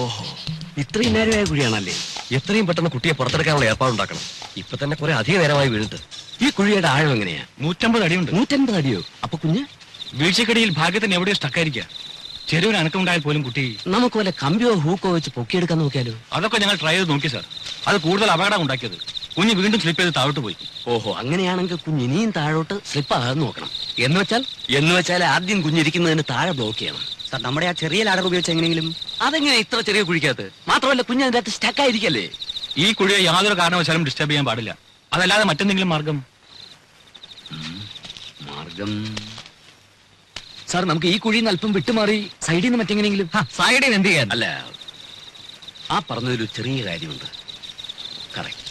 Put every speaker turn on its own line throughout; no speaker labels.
ഓഹോ, ഇത്രയും നേരമായ കുഴിയാണല്ലേ? എത്രയും പെട്ടെന്ന് കുട്ടിയെ പുറത്തെടുക്കാനുള്ള ഏർപ്പാടുണ്ടാക്കണം. ഇപ്പൊ തന്നെ കുറെ അധിക നേരമായി വീണിട്ട്. ഈ കുഴിയുടെ ആഴം എങ്ങനെയാ?
150 അടിയുണ്ട്.
150 അടിയോ? അപ്പൊ കുഞ്ഞ്
വീഴ്ചക്കടിയിൽ ഭാഗ്യത്തിന് എവിടെയോ സ്റ്റക്കായിരിക്കുക. ചെരുവിന് അനക്കമുണ്ടായാൽ പോലും കുട്ടി.
നമുക്ക് വല്ല കമ്പിയോ ഹൂക്കോ വെച്ച് പൊക്കിയെടുക്കാൻ നോക്കിയാലോ?
അതൊക്കെ ഞങ്ങൾ ട്രൈ ചെയ്ത് നോക്കി സാർ. അത് കൂടുതൽ അപകടം ഉണ്ടാക്കിയത്. കുഞ്ഞ് വീണ്ടും സ്ലിപ്പ് ചെയ്ത് താഴോട്ട് പോയി.
ഓഹോ, അങ്ങനെയാണെങ്കിൽ കുഞ്ഞ് ഇനിയും താഴോട്ട് സ്ലിപ്പ് ആകാതെ നോക്കണം. എന്ന് വെച്ചാൽ ആദ്യം കുഞ്ഞിരിക്കുന്നതിന് താഴെ ബ്ലോക്ക് ചെയ്യണം.
സാർ, നമ്മുടെ ആ ചെറിയ ലാഡർ ഉപയോഗിച്ച് എങ്ങനെയെങ്കിലും.
അതെങ്ങനെ ഇത്ര ചെറിയ കുഴിക്കകത്ത്? മാത്രമല്ല കുഞ്ഞ് അതിന്റെ അകത്ത് സ്റ്റക്കായിരിക്കല്ലേ?
ഈ കുഴിയെ യാതൊരു കാരണവശാലും ഡിസ്റ്റർബ് ചെയ്യാൻ പാടില്ല. അതല്ലാതെ മറ്റെന്തെങ്കിലും മാർഗം
സാർ, നമുക്ക് ഈ കുഴിയിൽ നിന്ന് അല്പം വിട്ടുമാറി സൈഡിൽ നിന്ന് മറ്റെങ്ങനെയെങ്കിലും.
സൈഡിൽ നിന്ന് എന്ത് ചെയ്യാൻ?
അല്ല, ആ പറഞ്ഞതൊരു ചെറിയ കാര്യമുണ്ട്. കറക്റ്റ്.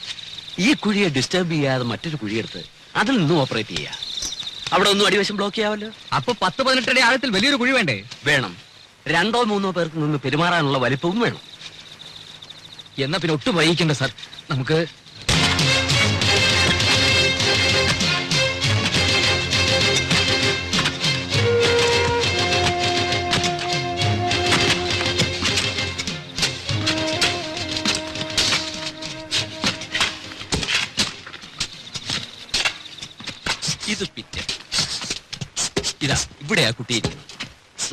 ഈ കുഴിയെ ഡിസ്റ്റർബ് ചെയ്യാതെ മറ്റൊരു കുഴിയെടുത്ത് അതിൽ നിന്നും ഓപ്പറേറ്റ് ചെയ്യാം. അവിടെ ഒന്നും അടിവശം ബ്ലോക്ക് ചെയ്യാമല്ലോ.
അപ്പൊ 10-18 അടി ആഴത്തിൽ വലിയൊരു കുഴി വേണ്ടേ?
വേണം. 2-3 പേർക്ക് നിന്ന് പെരുമാറാനുള്ള വലിപ്പവും വേണം.
എന്നാ പിന്നെ ഒട്ടും വൈകിക്കണ്ട സാർ. നമുക്ക്
ഇത് പിറ്റ്. ഇതാ ഇവിടെയാ കുട്ടിയിരിക്കുന്നു.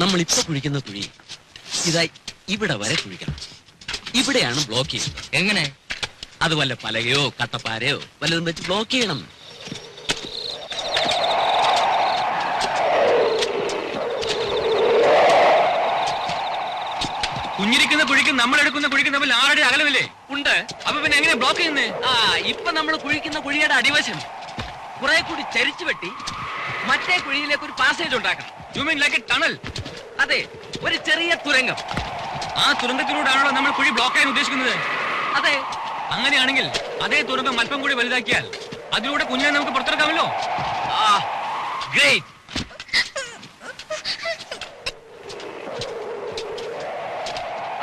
നമ്മൾ ഇപ്പൊ കുഴിക്കുന്ന കുഴി ഇതാ ഇവിടെ വരെ കുഴിക്കണം. ഇവിടെയാണ് ബ്ലോക്ക് ചെയ്യുന്നത്.
എങ്ങനെ?
അത് വല്ല പലകയോ കട്ടപ്പാരയോ വല്ലതും വെച്ച് ബ്ലോക്ക് ചെയ്യണം.
കുഞ്ഞിരിക്കുന്ന കുഴിക്കും നമ്മൾ എടുക്കുന്ന കുഴിക്കും തമ്മിൽ 6 അടി അകലമില്ലേ?
ഉണ്ട്.
അപ്പൊ പിന്നെ എങ്ങനെ ബ്ലോക്ക് ചെയ്യുന്നേ?
ഇപ്പൊ നമ്മൾ കുഴിക്കുന്ന കുഴിയുടെ അടിവശം കുറെ കൂടി ചരിച്ചു വെട്ടി മറ്റേ കുഴിയിലേക്ക് ഒരു പാസേജ് ഉണ്ടാക്കണം.
You mean like A tunnel?
അതെ, ഒരു ചെറിയ തുരങ്കം.
ആ തുരങ്കത്തിലൂടെയാണല്ലോ നമ്മൾ കുഴി ബ്ലോക്ക് ചെയ്യാൻ ഉദ്ദേശിക്കുന്നത്.
അതെ.
അങ്ങനെയാണെങ്കിൽ അതേ തുരങ്കം അല്പം കൂടി വലുതാക്കിയാൽ അതിലൂടെ കുഞ്ഞിനെ നമുക്ക് പുറത്തെടുക്കാമല്ലോ.
ഗ്രേറ്റ്.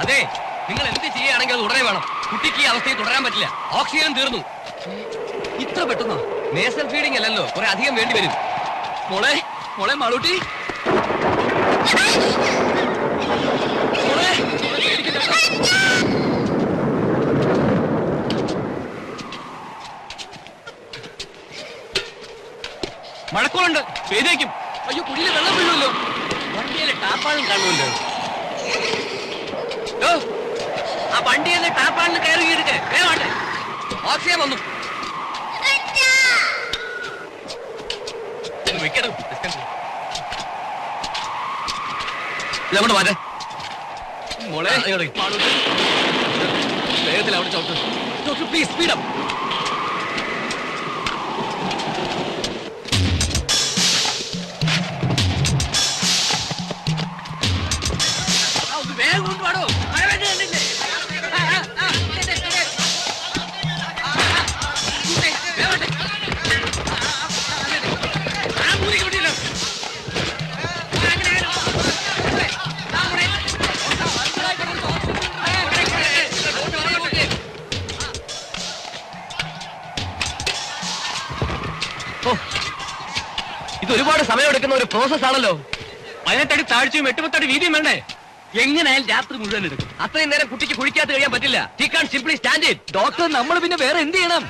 അതെ, നിങ്ങൾ എന്ത് ചെയ്യുകയാണെങ്കിൽ അത് ഉടനെ വേണം. കുട്ടിക്ക് ഈ അവസ്ഥയിൽ തുടരാൻ പറ്റില്ല. ഓക്സിജൻ തീർന്നു. ഇത്ര പെട്ടെന്നോ? നേസൽ ഫീഡിംഗ് അല്ലല്ലോ, കുറെ അധികം വേണ്ടി വരും. മോളെ മാളൂട്ടി,
മഴക്കോളുണ്ട്, പെയ്തേക്കും.
അയ്യോ, കുഴിയിൽ വെള്ളം വീഴുമല്ലോ. വണ്ടിയിലെ ടാപ്പാളും കാണുമല്ലോ. ആ വണ്ടിയിലെ ടാപ്പാളിന് കയറി എടുക്കേ വേണ്ടേ? ഓക്സിജൻ വന്നു. ഇതങ്ങോട്ട് മാറ്റേ. മോളെ വേഗത്തിൽ അവിടെ ചോട്ട്. Please speed up. വേഗം കൊണ്ടുപാടോ, മഴ വേണ്ടി കണ്ടില്ലേ? ഇത് ഒരുപാട് സമയമെടുക്കുന്ന ഒരു പ്രോസസ് ആണല്ലോ.
18 അടി താഴ്ചയും 8-10 അടി വീതിയും വേണ്ടേ?
എങ്ങനെയായാലും രാത്രി മുഴുവൻ എടുക്കും. അത്രയും നേരം കുട്ടിക്ക് കുഴിക്കാത്ത കഴിയാൻ പറ്റില്ല. He can simply stand it. Doctor, നമ്മൾ പിന്നെ വേറെ എന്ത് ചെയ്യണം?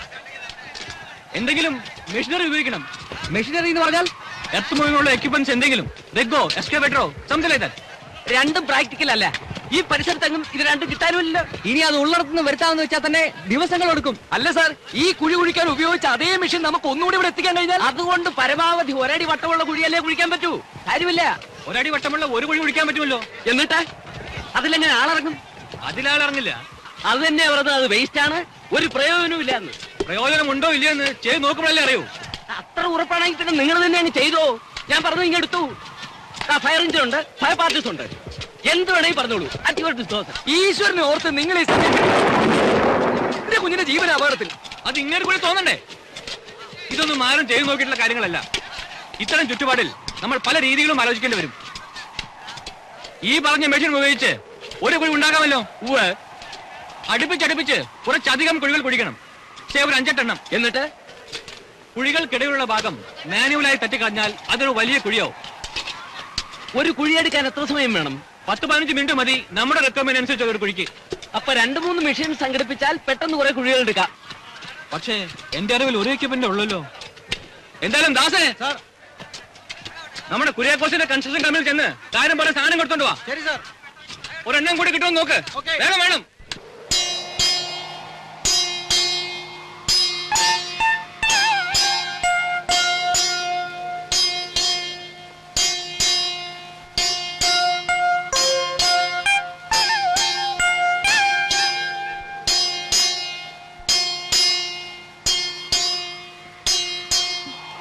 എന്തെങ്കിലും മെഷീനറി ഉപയോഗിക്കണം.
മെഷീനറി എന്ന് പറഞ്ഞാൽ
എർത്ത് മൂവിങ്ങുള്ള എക്യുപ്മെന്റ്സ് എന്തെങ്കിലും, റെഗോ, എക്സ്കവേറ്ററോ, സംതിങ് ലൈക്ക് ദാറ്റ്.
രണ്ടും പ്രാക്ടിക്കൽ അല്ല. ഈ പരിസരത്തെങ്ങും ഇത് രണ്ടും കിട്ടാനുമില്ല.
ഇനി അത് ഉള്ളിടത്തുനിന്ന് വരുത്താമെന്ന് വെച്ചാൽ തന്നെ ദിവസങ്ങൾ എടുക്കും.
അല്ല സാർ, ഈ കുഴി കുഴിക്കാൻ ഉപയോഗിച്ച അതേ മെഷീൻ നമുക്ക് ഒന്നുകൂടി ഇവിടെ എത്തിക്കാൻ കഴിഞ്ഞാൽ അതുകൊണ്ട് പരമാവധി ഒരടി വട്ടമുള്ള കുഴിയല്ലേ കുഴിക്കാൻ പറ്റൂ. കാര്യമില്ല.
ഒരടി വട്ടമുള്ള ഒരു കുഴി കുഴിക്കാൻ പറ്റുമല്ലോ.
എന്നിട്ട് അതിലെങ്ങനെ ആളിറങ്ങും?
അതിലാളിറങ്ങില്ല.
അത് തന്നെ പറഞ്ഞത്, അത് വേസ്റ്റ് ആണ്, ഒരു പ്രയോജനവും ഇല്ല എന്ന്.
പ്രയോജനം ഉണ്ടോ ഇല്ലയോ എന്ന് ചെയ്ത് നോക്കുമ്പോഴല്ലേ അറിയൂ.
അത്ര ഉറപ്പാണെങ്കിൽ പിന്നെ നിങ്ങൾ തന്നെ അങ്ങ് ചെയ്തോ. ഞാൻ പറഞ്ഞു ഇങ്ങ് എടുത്തു. ഫയർ എഞ്ചിൻ ഉണ്ട്, ഫയർ പാർട്ടീസ് ഉണ്ട്, എന്ത് വേണമെങ്കിൽ പറഞ്ഞോളൂ.
ഈശ്വരനെ ഓർത്ത് നിങ്ങൾ കുഞ്ഞിന്റെ ജീവന അപകടത്തിൽ.
അത് ഇങ്ങനെ കൂടി തോന്നണ്ടേ? ഇതൊന്നും ആരും ചെയ്തു നോക്കിയിട്ടുള്ള കാര്യങ്ങളല്ല. ഇത്തരം ചുറ്റുപാടിൽ നമ്മൾ പല രീതികളും ആലോചിക്കേണ്ടി വരും. ഈ പറഞ്ഞ മെഷീൻ ഉപയോഗിച്ച് ഒരു കുഴി ഉണ്ടാക്കാമല്ലോ. അടുപ്പിച്ചടുപ്പിച്ച് കുറച്ചധികം കുഴികൾ കുഴിക്കണം. ഒരു 5-8 എണ്ണം.
എന്നിട്ട്
കുഴികൾക്കിടയിലുള്ള ഭാഗം മാനുവലായി തട്ടിക്കളഞ്ഞാൽ അതൊരു വലിയ കുഴിയാവും.
ഒരു കുഴിയെടുക്കാൻ എത്ര സമയം വേണം?
10-15 മിനിറ്റ് മതി നമ്മുടെ റിക്വയർമെന്റ് അനുസരിച്ച് ഒരു കുഴിക്ക്.
അപ്പൊ 2-3 മെഷീൻ സംഘടിപ്പിച്ചാൽ പെട്ടെന്ന് കുറെ കുഴികൾ എടുക്കാം.
പക്ഷേ എന്റെ അറിവിൽ ഒരു എക്യുപ്മെന്റ് ഉള്ളല്ലോ. എന്തായാലും ദാസേ സാർ, നമ്മുടെ കുര്യാക്കോസിന്റെ കൺസ്ട്രക്ഷൻ കമ്പനിയിൽ ചെന്ന് കാര്യം പോലെ സാധനം കൊടുത്തോണ്ട് വാ.
ശരി സാർ.
ഒരെണ്ണം കൂടി കിട്ടുമെന്ന് നോക്ക്. വേണം വേണം.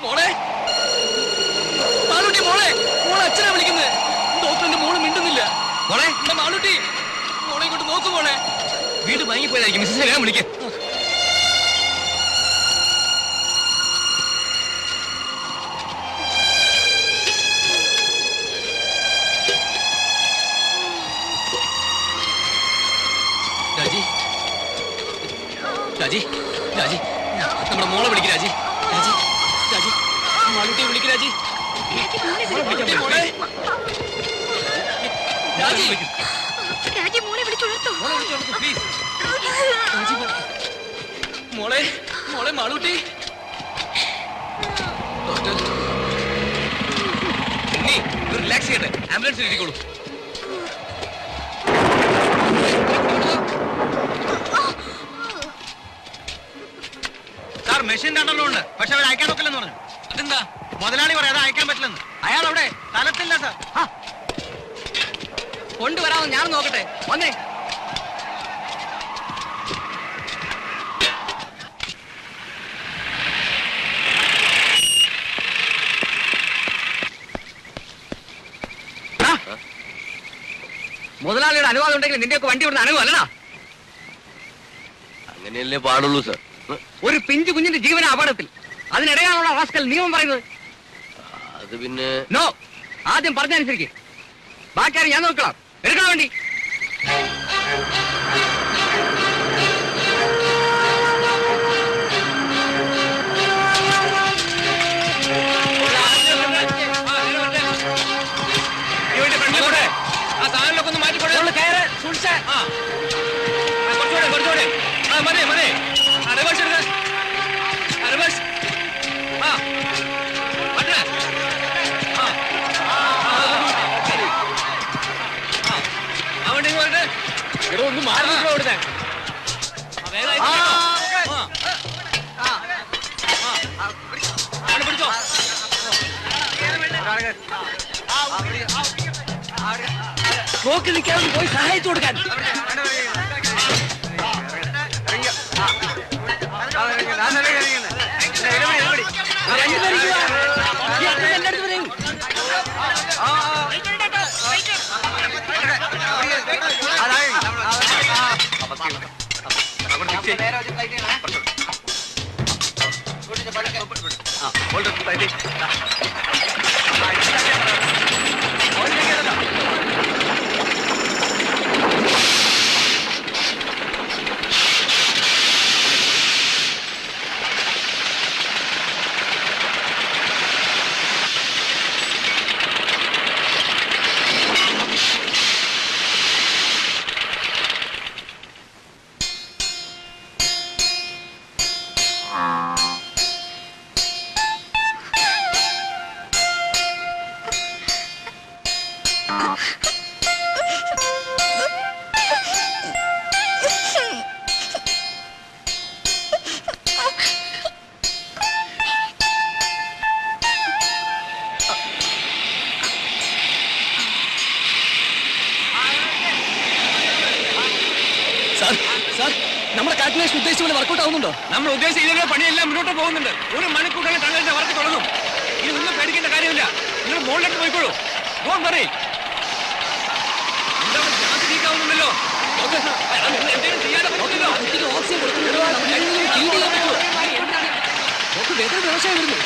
മോളെ മാളൂട്ടി, മോളെ മോളെ അച്ഛനെ വിളിക്കുന്നത്. ഡോക്ടറിന്റെ മോള് മിണ്ടുന്നില്ല. മോളെ എന്റെ മാളൂട്ടി, മോളെ ഇങ്ങോട്ട് നോക്കു. മോളെ വീട് വാങ്ങിപ്പോയതായിരിക്കും. മിസ്സസിനെ വേഗം വിളിക്കാം. രാജി, രാജി, രാജി, നമ്മുടെ മോളെ വിളിക്ക്. രാജി, രാജി, രാജി, മാളൂട്ടിയെ വിളിക്ക്. രാജി, മോളെ, രാജി,
രാജി മോളെ വിളിച്ചുണർത്തോ.
മോളെ വിളിച്ചോളൂ പ്ലീസ്. രാജി, മോളെ, മോളെ മാളൂട്ടി. ഡോക്ടർ നീ റിലാക്സ് ചെയ്യട്ടെ. ആംബുലൻസിൽ ഇരിക്കോളൂ.
സാർ, മെഷീൻ രണ്ടെണ്ണം ഉണ്ട്. പക്ഷെ അവർ അയക്കാൻ നോക്കില്ലെന്ന് പറഞ്ഞു.
അതെന്താ?
മുതലാളി പറയാതെ അയക്കാൻ പറ്റില്ലെന്ന്. അയാൾ അവിടെ സ്ഥലത്തില്ല സാർ.
കൊണ്ടുവരാമെന്ന് ഞാൻ നോക്കട്ടെ. വന്നേ. മുതലാളിയുടെ അനുവാദം ഉണ്ടെങ്കിൽ നിന്റെയൊക്കെ വണ്ടി ഇവിടുന്ന് അനുവല്ലടാ.
അങ്ങനെയല്ലേ പാടുള്ളൂ സർ.
ഒരു പിഞ്ചു കുഞ്ഞിന്റെ ജീവന അപകടത്തിൽ അതിനിടയാണുള്ള റാസ്കൽ നിയമം പറയുന്നത്.
അത് പിന്നെ
നോ, ആദ്യം പറഞ്ഞനുസരിക്ക്. ബാക്കി ഞാൻ നോക്കണം. എടുക്കാൻ വേണ്ടി
ആ സാധനങ്ങളൊക്കെ ഒന്ന് മാറ്റിക്കൊടേ.
സൂക്ഷിച്ചേ.
കുറച്ചുകൂടെ കുറച്ചുകൂടെ. ആ മതി മതി. റിവേഴ്സ് എടുക്ക. റിവേഴ്സ്. ആ മറ്റേ അവൻ്റെ ഇങ്ങോട്ട്
ഒന്ന് മാറി കൊടുത്തേ.
പിടിച്ചോ.
നോക്കി നിൽക്കാതെ പോയി സഹായിച്ചു കൊടുക്കാൻ. നമ്മുടെ കാൽക്കുലേഷൻ ഉദ്ദേശിച്ച പോലെ വർക്കൗട്ട് ആവുന്നുണ്ടോ?
നമ്മൾ ഉദ്ദേശിച്ച പണിയെല്ലാം മുന്നോട്ട് പോകുന്നുണ്ട്. ഒരു മണിക്കൂറിൽ ടണലിന്റെ വർക്ക് തുടങ്ങും. ഇനി ഒന്നും പേടിക്കേണ്ട കാര്യമില്ല. നിങ്ങൾ മുകളിലേക്ക് പോയിക്കോളൂ. Don't worry. എന്താണ് ഗ്യാസ് ലീക്ക് ആവുന്നുണ്ടല്ലോ. എന്തെങ്കിലും ചെയ്യാതെ പറ്റില്ലല്ലോ.
ഓക്സിജൻ കൊടുക്കുന്നുണ്ടോ? വ്യവസായം വരുന്നു.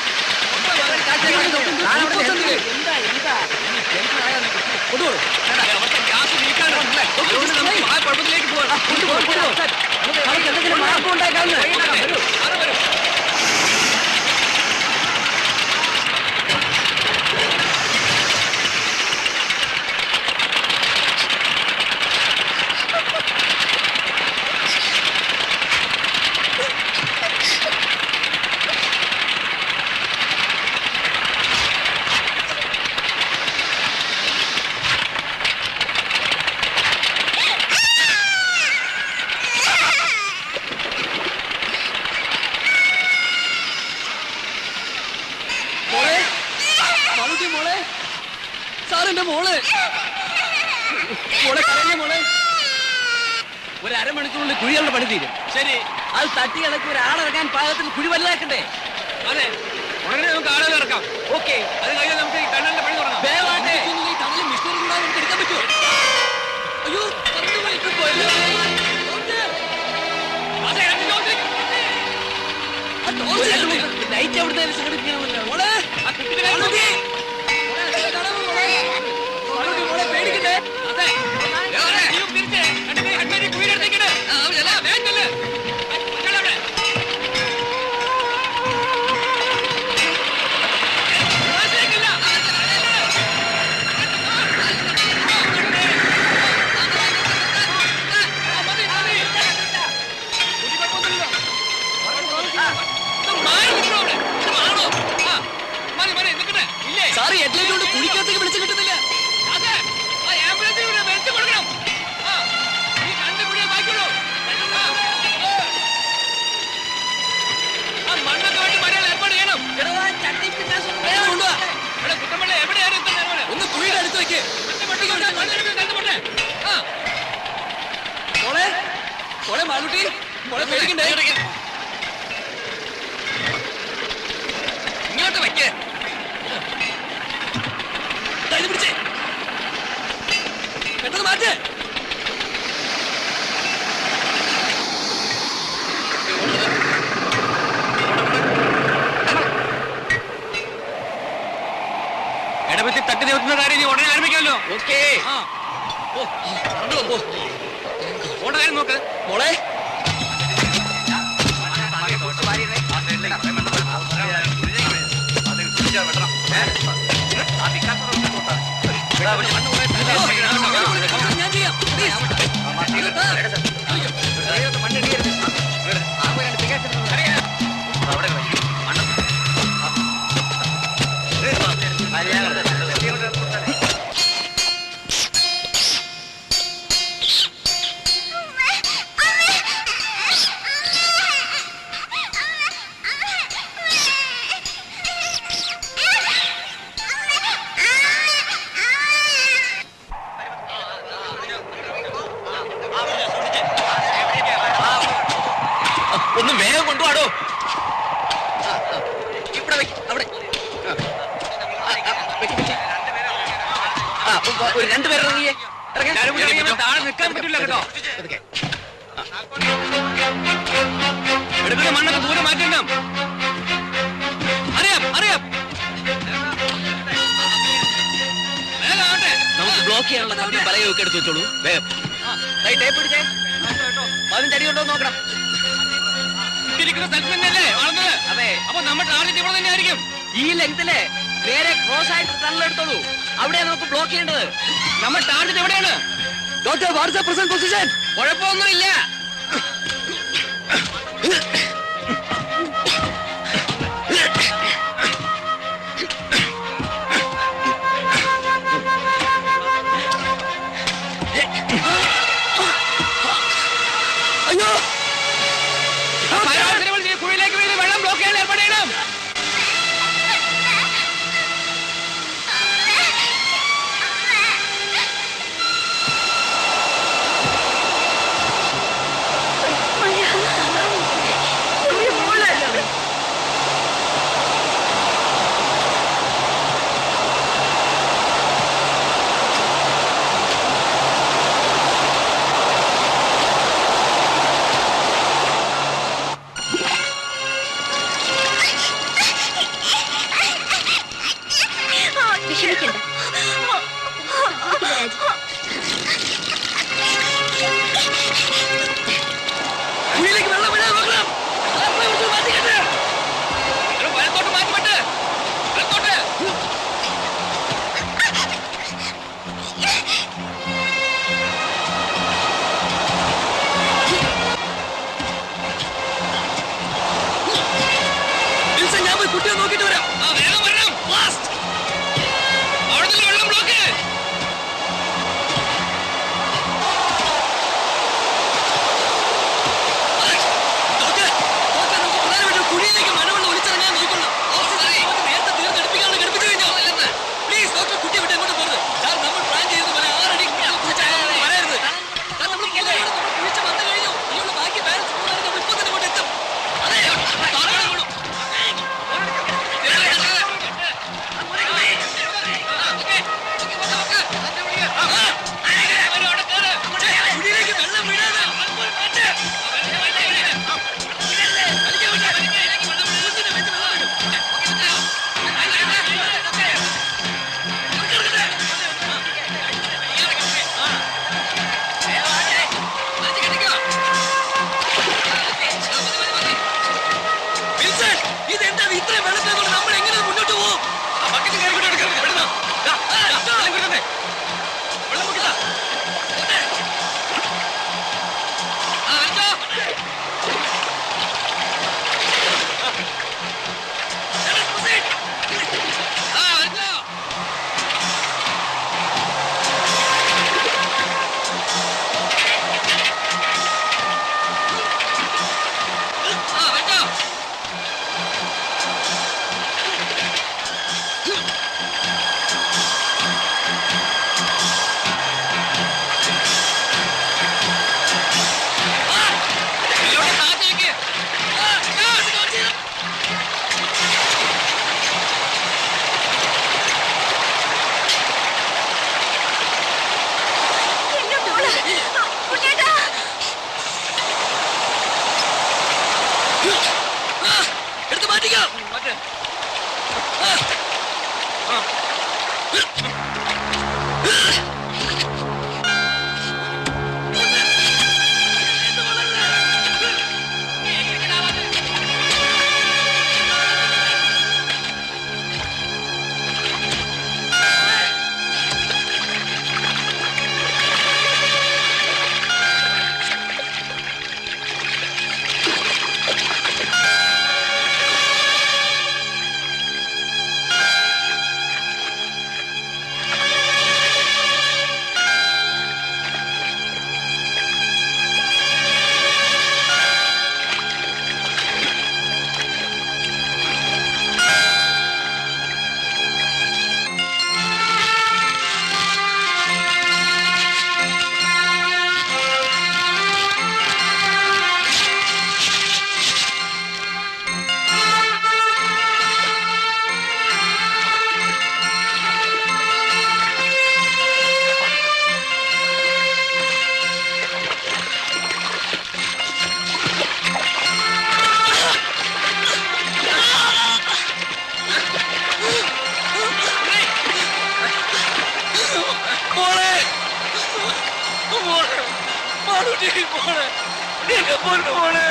അവർക്ക് ഗ്യാസ് ലീക്കാണ്. ആ കുഴപ്പത്തിലേക്ക് പോകാം.
എന്തെങ്കിലും മാർഗം ഉണ്ടാക്കാവുന്ന. മോളെ കരഞ്ഞ മോളെ. ഒരു അരമണിക്കൂറിൽ കുഴികളുടെ പണി തീരും.
ശരി,
അത് തട്ടി ഇളക്കി ഒരാളിറക്കാൻ പാകത്തിൽ കുഴി വലുതാക്കണ്ടേ?
അതെ, ഉടനെ നമുക്ക് ആളുകൾ ഇറക്കാം.
ഓക്കെ,
അത് കഴിഞ്ഞാൽ നമുക്ക് ഈ ടണലിന്റെ പണി തുടങ്ങാം.
വേവാട്ടെ. ഈ ടണലിൽ മിഷനറി കൂടാതെ നമുക്ക് എടുക്കാൻ പറ്റുമോ? അയ്യോ, കറണ്ട് വലിച്ചു പോയല്ലോ.
അതെ, രണ്ട് ടോർച്ച്.
ആ ടോർച്ച് ലൈറ്റ് അവിടുത്തെ സംഘടിപ്പിക്കണമല്ലോ. മോളെ,
ആ കുട്ടിയുടെ കയ്യിൽ
മാളൂട്ടി.
നോക്ക്.
മോളെ, കാണാമോ മോളെ? മാളൂട്ടി, മോളെ പേടിക്കണ്ടേ?
അതെ, നീയും തിരിച്ച് രണ്ടുപേരും ഹെഡ്ലൈറ്റിൽ കുഴിയിലെടുത്തേക്കിട്. വേഗം ചെല്ല്. മറ്റൊരാൾ അവിടെ. നാശിക്കില്ല. മതി, മതി. കുടിവെള്ളമൊന്നുമില്ല. ഇത് മാറി നിൽക്കണോ അവിടെ? ഇത് മാറണോ? ആ, മതി, മതി, നിൽക്കട്ടെ. ഇല്ലേ?
സാറ് ഹെഡ്ലൈറ്റ് കൊണ്ട് കുഴിക്കകത്തേക്ക് വിളിച്ചു കിട്ടുന്നില്ല.
അതെ, ആ ആംബുലൻസിന് ഇവിടെ വെളിച്ചം കൊടുക്കണം. ആ, ഈ രണ്ട് കുഴിയെ ബാക്കിയുള്ളൂ. ആ മണ്ണൊക്കെ വേണ്ടി മര്യാദ ഏർപ്പാട് ചെയ്യണം.
വേഗം കൊണ്ടുവാ.
ഇവിടെ കുട്ടമ്പള്ളി എവിടെയാണ് ഇത്ര നേരം?
ഒന്ന് കുഴിയുടെ അടുത്ത് വെക്ക്.
ആ,
മോളെ, മോളെ മാളൂട്ടി, മോളെ പേടിക്കണ്ടേ?
ഇങ്ങോട്ട് വെക്ക്.
ദാ ഇത് പിടിച്ചേ. പെട്ടെന്ന് മാറ്റ്.
ഇടപെത്തി തട്ടി നിവർത്തുന്ന കാര്യം നീ ഉടനെ ആരംഭിക്കാമല്ലോ.
ഓക്കേ.
ആ,
ഓ, കറണ്ട് വന്നു.
ഓട കാര്യം നോക്ക്.
മോളെ, ഞാൻ ചെയ്യാം. Please. ഒന്ന് വേഗം കൊണ്ടുപോടോ. ഇവിടെ വെക്ക്, അവിടെ. ഒരു രണ്ടുപേർ ഇറങ്ങിയേ.
എല്ലാവരും കൂടി ഇറങ്ങിയാൽ താഴെ നിൽക്കാൻ പറ്റില്ല കേട്ടോ. എടുക്കുന്ന മണ്ണൊക്കെ ദൂരെ മാറ്റണം. അറിയാം, അറിയാം. വേഗം ആവട്ടെ.
നമുക്ക് ബ്ലോക്ക് ചെയ്യാനുള്ള കമ്പി പലയും ഒക്കെ എടുത്ത് വെച്ചോളൂ. വേഗം ടേപ്പ് പിടിച്ചേ. അതിന്റെ അടി ഉണ്ടോ നോക്കണം.
ഇരിക്കുന്ന സ്ഥലത്ത് തന്നെയല്ലേ വളർന്നത്?
അതെ.
അപ്പൊ നമ്മുടെ ടാർഗറ്റ് ഇവിടെ തന്നെ ആയിരിക്കും.
ഈ ലെങ്തിലെ നേരെ ക്രോസ് ആയിട്ട് ടണൽ എടുത്തോളൂ. അവിടെയാണ് നമുക്ക് ബ്ലോക്ക് ചെയ്യേണ്ടത്.
നമ്മുടെ ടാർഗറ്റ് എവിടെയാണ്?
Doctor, what's present position?
കുഴപ്പമൊന്നുമില്ല.
അയ്യോ,
കുഴിയിലേക്ക് വീണ് വെള്ളം ബ്ലോക്ക് ചെയ്യാൻ ഏർപ്പാട് ചെയ്യണം.
മോളെ, മോളെ.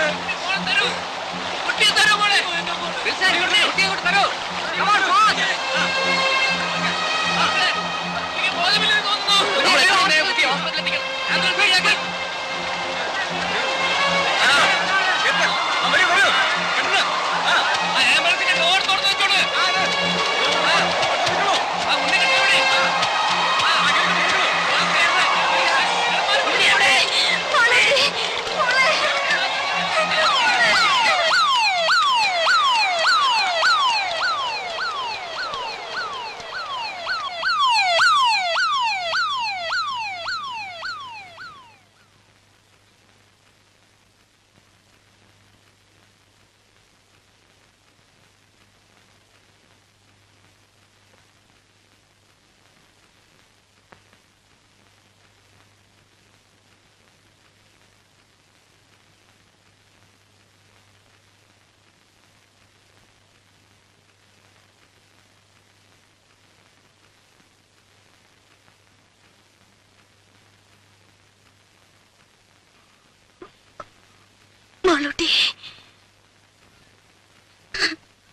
മോളൂട്ടി,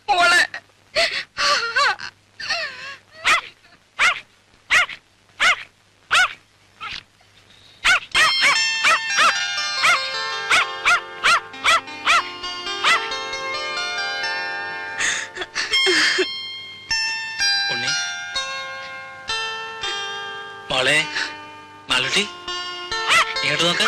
മോളെ.
ഉണ്ണി മോളെ മാലുട്ടി ഇങ്ങോട്ട് നോക്ക്